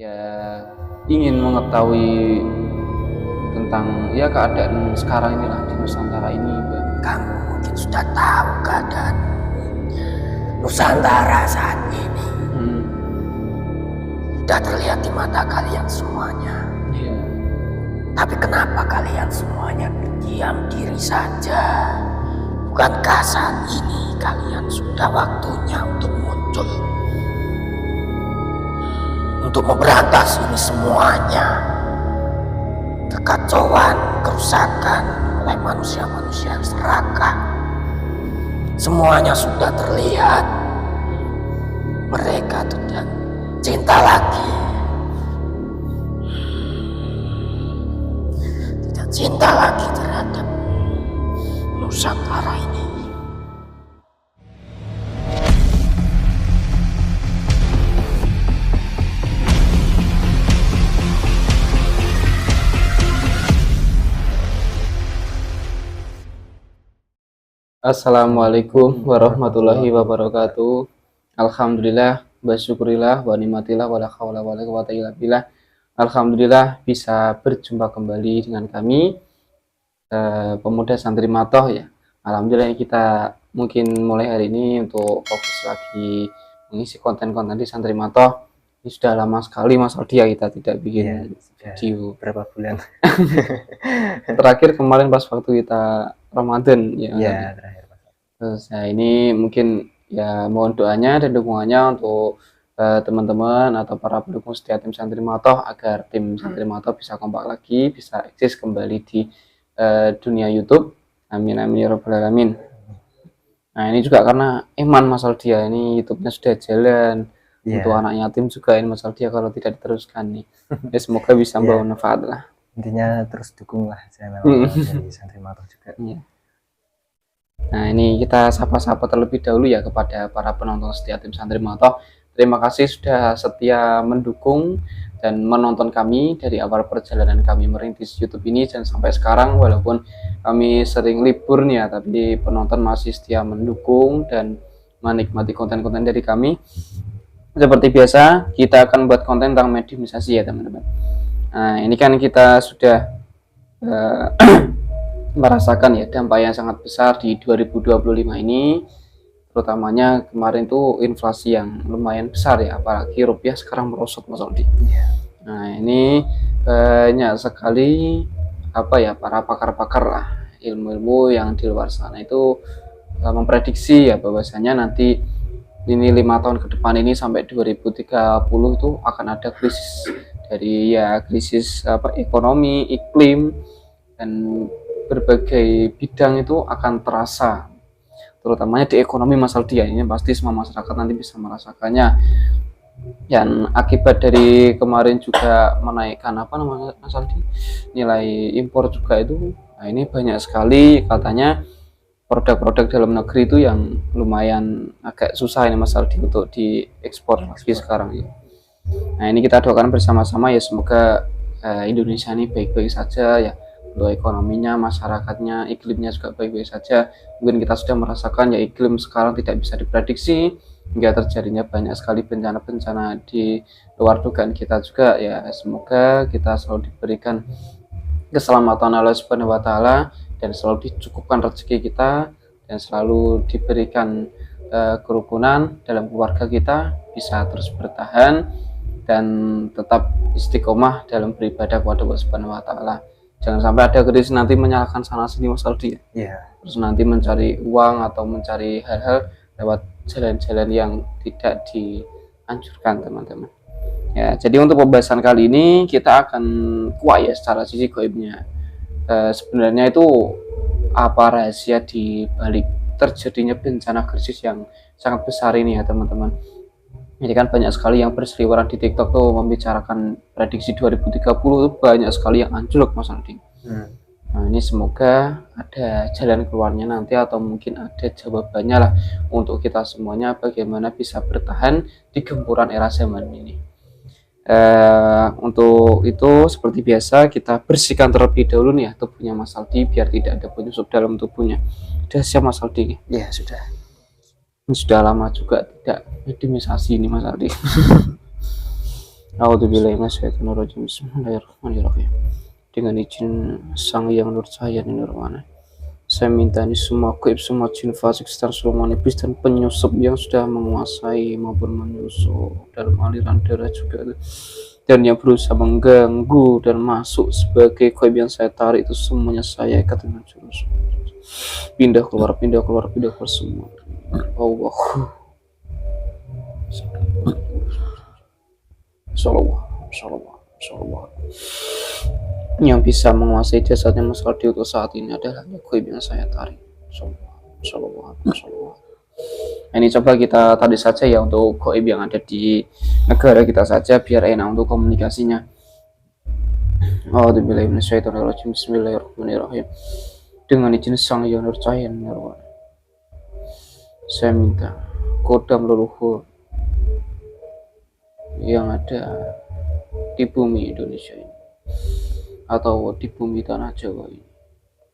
ya ingin mengetahui tentang ya keadaan sekarang inilah di Nusantara ini, Mbak. Kamu mungkin sudah tahu keadaan Nusantara saat ini. Sudah terlihat di mata kalian semuanya. Iya. Tapi kenapa kalian semuanya berdiam diri saja? Bukankah saat ini kalian sudah waktunya untuk muncul? Untuk memberantas ini semuanya. Kekacauan, kerusakan oleh manusia-manusia yang serakah. Semuanya sudah terlihat. Mereka tidak cinta lagi. Tidak cinta lagi terhadap Nusantara ini. Assalamualaikum warahmatullahi wabarakatuh. Alhamdulillah, bersyukurillah, wa ni'matillah, wa la haula wa la quwwata illa billah. Alhamdulillah bisa berjumpa kembali dengan kami pemuda santri Matoh ya. Alhamdulillah kita mungkin mulai hari ini untuk fokus lagi mengisi konten-konten di santri Matoh. Ini sudah lama sekali Mas Aldi ya kita tidak bikin video. Berapa bulan? Terakhir kemarin pas waktu kita Ramadan ya. Terakhir. Terus ini mungkin ya mohon doanya dan dukungannya untuk teman-teman atau para pendukung setia tim Santri Matoh agar tim Santri Matoh bisa kompak lagi, bisa eksis kembali di dunia YouTube. Amin amin ya rabbal alamin. Nah ini juga karena iman Mas Aldia, ini YouTube-nya sudah jalan. Untuk anak yatim juga ini Mas Aldia kalau tidak diteruskan nih. Ya semoga bisa membawa manfaat lah. Intinya terus dukunglah channel dari Santri Matoh juga. Nah ini kita sapa-sapa terlebih dahulu ya kepada para penonton setia tim Santri Matoh. Terima kasih sudah setia mendukung dan menonton kami dari awal perjalanan kami merintis YouTube ini dan sampai sekarang, walaupun kami sering libur nih ya, tapi penonton masih setia mendukung dan menikmati konten-konten dari kami. Seperti biasa kita akan buat konten tentang mediumisasi ya teman-teman. Nah ini kan kita sudah merasakan ya dampak yang sangat besar di 2025 ini, terutamanya kemarin tuh inflasi yang lumayan besar ya, apalagi rupiah sekarang merosot Mas Aldi. Nah ini banyak sekali para pakar-pakar lah, ilmu-ilmu yang di luar sana itu memprediksi ya bahwasanya nanti ini 5 tahun ke depan ini sampai 2030 itu akan ada krisis dari krisis ekonomi, iklim, dan berbagai bidang itu akan terasa, terutamanya di ekonomi Mas Aldi ya. Ini pasti semua masyarakat nanti bisa merasakannya. Dan akibat dari kemarin juga menaikkan Mas Aldi, nilai impor juga itu. Nah ini banyak sekali katanya produk-produk dalam negeri itu yang lumayan agak susah ini Mas Aldi untuk diekspor lagi sekarang ya. Nah ini kita doakan bersama-sama ya, semoga Indonesia ini baik-baik saja ya, untuk ekonominya, masyarakatnya, iklimnya juga baik-baik saja. Mungkin kita sudah merasakan ya iklim sekarang tidak bisa diprediksi, hingga terjadinya banyak sekali bencana-bencana di luar dugaan kita juga ya. Semoga kita selalu diberikan keselamatan Allah Subhanahu wa taala dan selalu dicukupkan rezeki kita dan selalu diberikan kerukunan dalam keluarga kita, bisa terus bertahan dan tetap istiqomah dalam beribadah kepada Allah Subhanahu wa taala. Jangan sampai ada krisis nanti menyalahkan sana sini Mas Aldi ya. Terus nanti mencari uang atau mencari hal-hal lewat jalan-jalan yang tidak dianjurkan teman-teman. Ya, jadi untuk pembahasan kali ini kita akan kuat ya secara sisi gaibnya. Sebenarnya itu apa rahasia di balik terjadinya bencana krisis yang sangat besar ini ya teman-teman. Jadi kan banyak sekali yang berseliweran di TikTok tuh membicarakan prediksi 2030 itu banyak sekali yang anjlok Mas Aldi. Nah ini semoga ada jalan keluarnya nanti, atau mungkin ada jawabannya lah untuk kita semuanya bagaimana bisa bertahan di gempuran era zaman ini. Untuk itu seperti biasa kita bersihkan terlebih dahulu nih ya tubuhnya Mas Aldi biar tidak ada penyusup dalam tubuhnya. Sudah siap Mas Aldi? Ya sudah. Ini sudah lama juga tidak mediumisasi ini Mas Aldi. A'udzubillahi minasyaitonirrajim. Bismillahirrahmanirrahim. Dengan izin Sang Yang Nur Cahaya Nirwana, saya minta ini semua gaib, semua jin fasik, setar, sulman, iblis dan penyusup yang sudah menguasai maupun menyusup dalam aliran darah juga, dan yang berusaha mengganggu dan masuk sebagai gaib yang saya tarik, itu semuanya saya ikat dengan jurus. Pindah keluar, pindah keluar, pindah keluar semua. Allah. Sallallahu. Yang bisa menguasai jasadnya Mas Aldi untuk saat ini adalah gaib yang saya tarik. Sallallahu. Nah, ini coba kita tadi saja ya untuk gaib yang ada di negara kita saja biar enak untuk komunikasinya. A'udzubillahi minasyaitonirrajim. Bismillahirrahmanirrahim. Dengan izin Sang Yang Nur Cahaya Nirwana, saya minta kodam leluhur yang ada di bumi Indonesia ini atau di bumi tanah Jawa ini,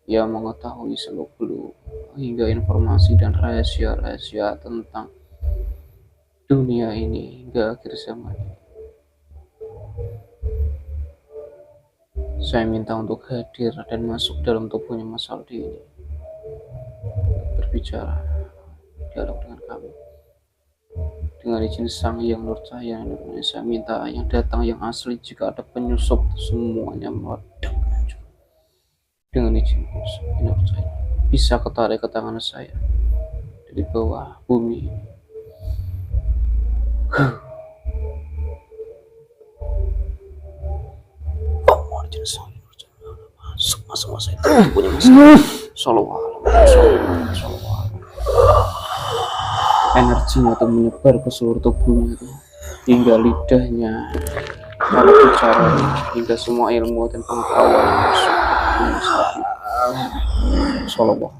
yang mengetahui seluk-beluk hingga informasi dan rahasia-rahasia tentang dunia ini hingga akhir zaman. Saya minta untuk hadir dan masuk dalam tubuhnya Mas Aldi ini, berbicara, dialog dengan kami. Dengan izin Sang Yang Nur Cahaya, saya minta yang datang yang asli, jika ada penyusup semuanya meledak. Dengan izin Nur Cahaya, bisa ketarik ke tangan saya dari bawah bumi. Masuk saya punya masalah. Sallallahu. Energinya itu menyebar ke seluruh tubuhnya itu, hingga lidahnya, cara bicaranya, hingga semua ilmu dan pengetahuan yang masuk ke Sallallahu.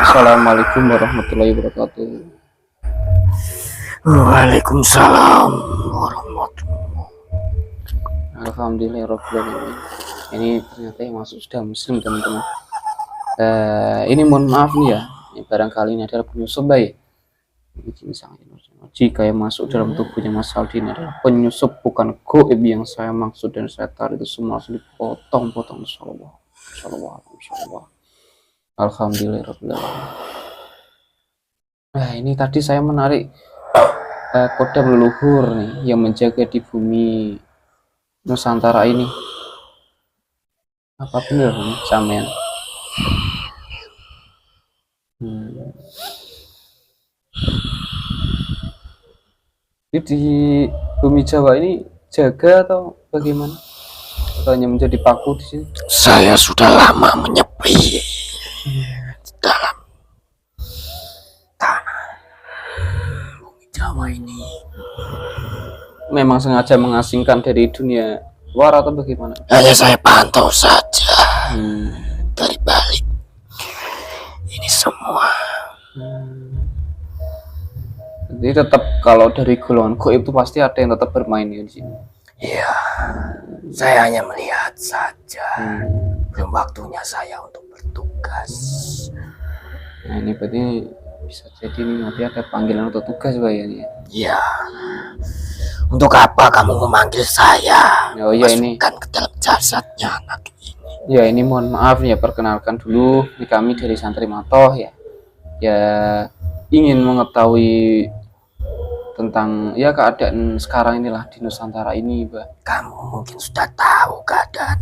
Assalamualaikum warahmatullahi wabarakatuh. Waalaikumsalam warahmatullahi. Alhamdulillahirrahmanirrahim. Ini ternyata yang masuk sudah muslim, teman-teman. Ini mohon maaf nih ya, barangkali ini adalah penyusup baik. Jika yang masuk dalam tubuhnya Mas Aldi ini adalah penyusup, bukan gaib yang saya maksud dan saya tarik, itu semua harus dipotong-potong. Sallallahu. Alhamdulillahirrahmanirrahim. Nah, ini tadi saya menarik kodam leluhur nih yang menjaga di bumi Nusantara ini. Apa benar nih sampean? Jadi di bumi Jawa ini jaga atau bagaimana? Atau hanya menjadi paku di sini? Saya sudah lama menyepi dalam tanah bumi Jawa ini. Memang sengaja mengasingkan dari dunia luar atau bagaimana? Hanya saya pantau saja dari balik ini semua. Jadi tetap kalau dari golongan gaib itu pasti ada yang tetap bermain ya di sini. Iya, saya hanya melihat saja. Belum waktunya saya untuk bertugas. Nah, ini berarti bisa jadi nanti ada panggilan untuk tugas Pak ya? Iya. Untuk apa kamu memanggil saya? Oh iya, ini masukkan ke dalam jasadnya anak ini. Ya, ini mohon maaf ya, perkenalkan dulu, ini kami dari Santri Matoh ya. Ya, ingin mengetahui tentang ya keadaan sekarang inilah di Nusantara ini, Mbak. Kamu mungkin sudah tahu keadaan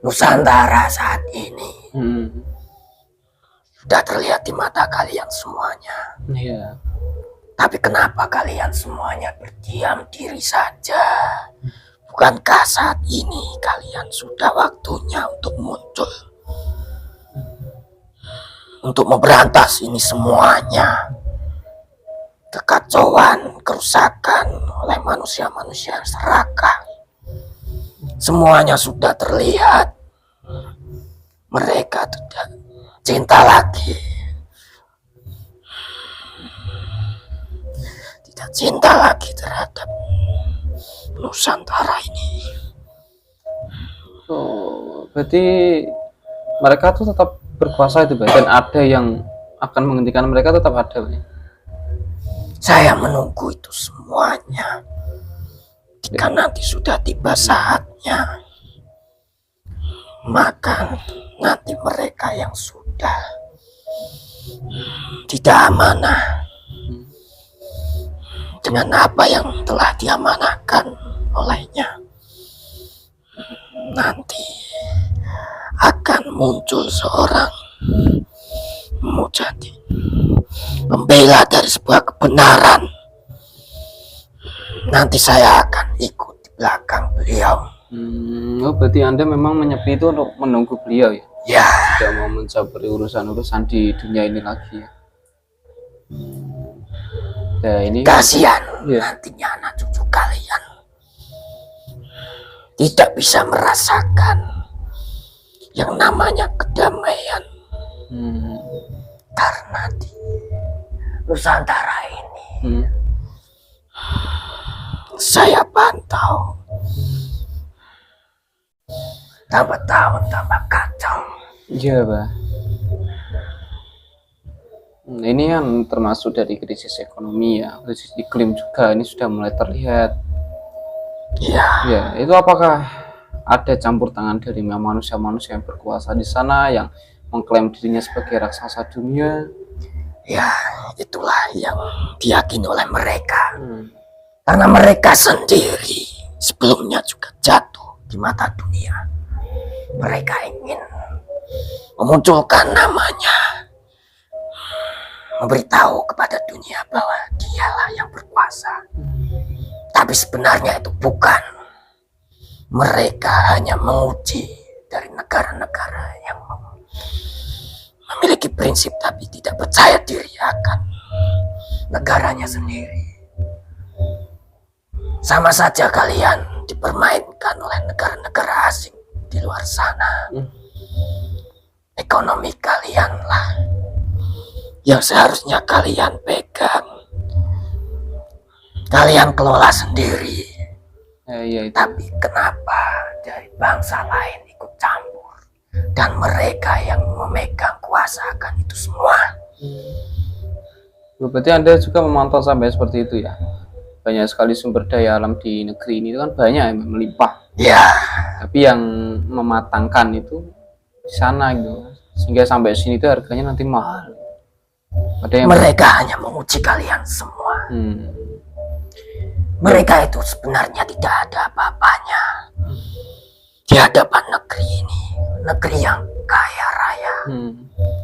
Nusantara saat ini. Sudah terlihat di mata kalian semuanya. Iya. Tapi kenapa kalian semuanya berdiam diri saja? Bukankah saat ini kalian sudah waktunya untuk muncul? Untuk memberantas ini semuanya. Kekacauan, kerusakan oleh manusia-manusia serakah. Semuanya sudah terlihat. Mereka tidak cinta lagi. Tidak cinta lagi terhadap Nusantara ini. Oh, berarti mereka tuh tetap berkuasa itu, Pak. Dan ada yang akan menghentikan mereka tetap ada, Pak. Saya menunggu itu semuanya. Jika nanti sudah tiba saatnya, maka nanti mereka yang sudah tidak amanah dengan apa yang telah diamanahkan olehnya, nanti akan muncul seorang mujahid pembela dari sebuah kebenaran. Nanti saya akan ikut di belakang beliau. Oh, berarti Anda memang menyepi itu untuk menunggu beliau ya? Ya, Tidak mau mencapai urusan-urusan di dunia ini lagi ya? Ya ini kasihan ya. nantinya anak cucu kalian tidak bisa merasakan yang namanya kedamaian. Karena di Nusantara ini saya pantau tambah tahun tambah kacau. Iya, Pak. Ini kan termasuk dari krisis ekonomi ya, krisis iklim juga ini sudah mulai terlihat. Iya. Ya, itu apakah ada campur tangan dari manusia-manusia yang berkuasa di sana yang mengklaim dirinya sebagai raksasa dunia? Ya, itulah yang diyakini oleh mereka. Karena mereka sendiri sebelumnya juga jatuh di mata dunia. Mereka ingin memunculkan namanya, memberitahu kepada dunia bahwa dialah yang berkuasa. Tapi sebenarnya itu bukan. Mereka hanya menguji dari negara-negara yang memiliki prinsip tapi tidak percaya diri akan negaranya sendiri. Sama saja kalian dipermainkan oleh negara-negara asing di luar sana. Ekonomi kalianlah yang seharusnya kalian pegang, kalian kelola sendiri. Ya, itu. Tapi kenapa dari bangsa lain ikut campur dan mereka yang memegang kuasa akan itu semua? Berarti Anda juga memantau sampai seperti itu ya? Banyak sekali sumber daya alam di negeri ini kan banyak yang melimpah. Ya. Tapi yang mematangkan itu di sana gitu, sehingga sampai sini itu harganya nanti mahal. Ada yang mereka hanya menguji kalian semua. Mereka itu sebenarnya tidak ada apa-apanya di hadapan negeri ini, negeri yang kaya raya,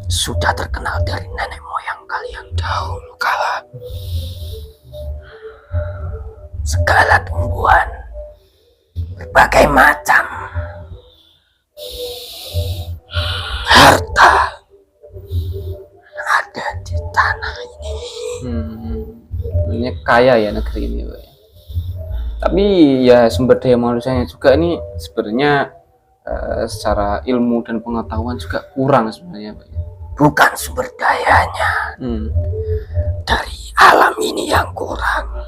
sudah terkenal dari nenek moyang kalian dahulu kala. Segala tumbuhan berbagai macam harta ada di tanah ini. Ini kaya ya negeri ini, Pak. Tapi ya sumber daya manusianya juga ini sebenarnya secara ilmu dan pengetahuan juga kurang sebenarnya, Pak. Bukan sumber dayanya dari alam ini yang kurang,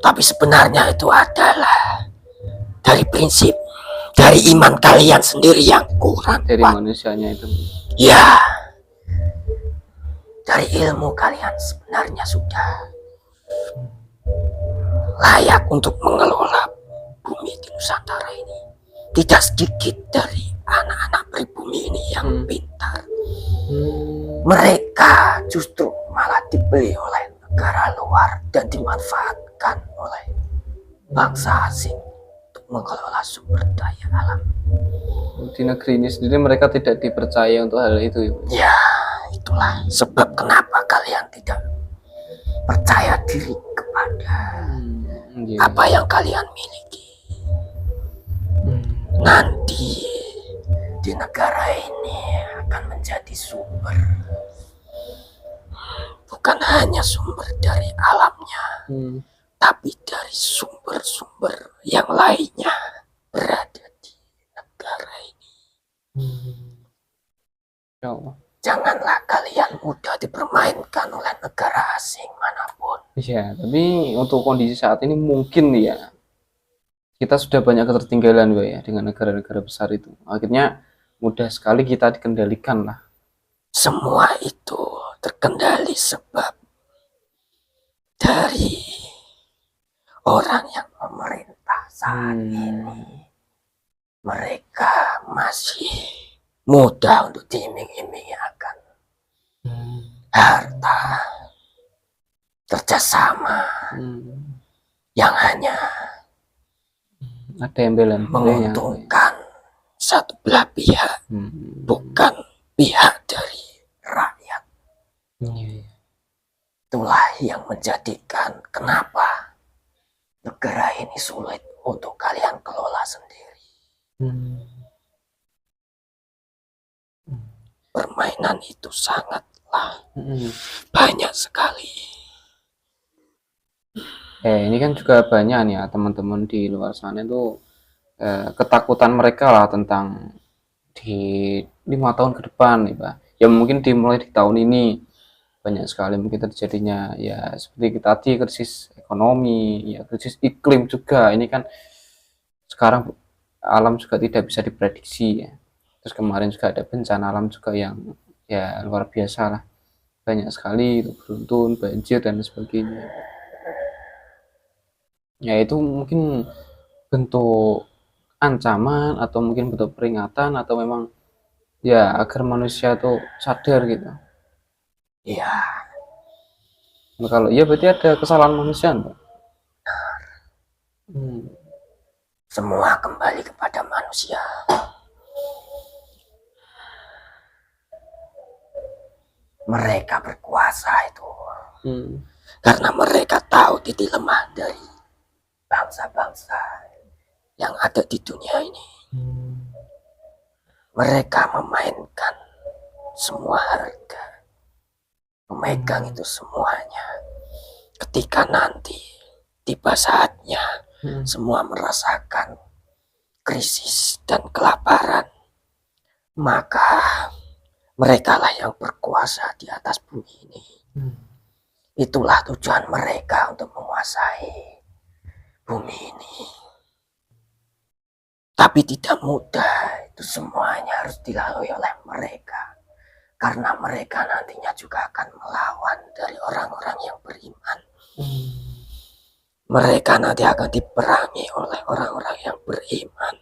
tapi sebenarnya itu adalah dari prinsip, dari iman kalian sendiri yang kurang. Dari manusianya itu. Ya, dari ilmu kalian sebenarnya sudah layak untuk mengelola bumi di Nusantara ini. Tidak sedikit dari anak-anak pribumi ini yang pintar. Mereka justru malah dibeli oleh negara luar dan dimanfaatkan oleh bangsa asing untuk mengelola sumber daya alam. Di negeri ini sendiri mereka tidak dipercaya untuk hal itu, Ibu. Ya, itulah sebab kenapa kalian tidak percaya diri kepada apa yang kalian miliki. Nanti di negara ini akan menjadi sumber, bukan hanya sumber dari alamnya, tapi dari sumber-sumber yang lainnya berada di negara ini. Ya Allah. Janganlah kalian mudah dipermainkan oleh negara asing manapun. Iya, tapi untuk kondisi saat ini mungkin ya kita sudah banyak ketertinggalan, Pak, ya, dengan negara-negara besar itu. Akhirnya mudah sekali kita dikendalikan lah. Semua itu terkendali sebab dari orang yang memerintah saat ini. Mereka masih mudah untuk diiming-imingi akan harta, kerjasama yang hanya ada embel-embelnya. menguntungkan satu belah pihak, bukan pihak dari rakyat. Itulah yang menjadikan kenapa negara ini sulit untuk kalian kelola sendiri. Permainan itu sangatlah banyak sekali. Ini kan juga banyak nih ya teman-teman di luar sana itu ketakutan mereka lah tentang di 5 tahun ke depan nih Pak. Ya mungkin dimulai di tahun ini banyak sekali mungkin terjadinya ya seperti tadi krisis ekonomi, ya krisis iklim juga. Ini kan sekarang alam juga tidak bisa diprediksi ya. Terus kemarin juga ada bencana alam juga yang ya luar biasa lah. Banyak sekali itu beruntun, banjir dan sebagainya. Ya itu mungkin bentuk ancaman atau mungkin bentuk peringatan atau memang ya agar manusia tuh sadar gitu. Iya. Nah, kalau iya berarti ada kesalahan manusia Pak. Semua kembali kepada manusia. Mereka berkuasa itu karena mereka tahu titik lemah dari bangsa-bangsa yang ada di dunia ini. Mereka memainkan semua harga, memegang itu semuanya. Ketika nanti tiba saatnya semua merasakan krisis dan kelaparan, maka mereka lah yang berkuasa di atas bumi ini. Itulah tujuan mereka untuk menguasai bumi ini. Tapi tidak mudah, itu semuanya harus dilalui oleh mereka. Karena mereka nantinya juga akan melawan dari orang-orang yang beriman. Mereka nanti akan diperangi oleh orang-orang yang beriman.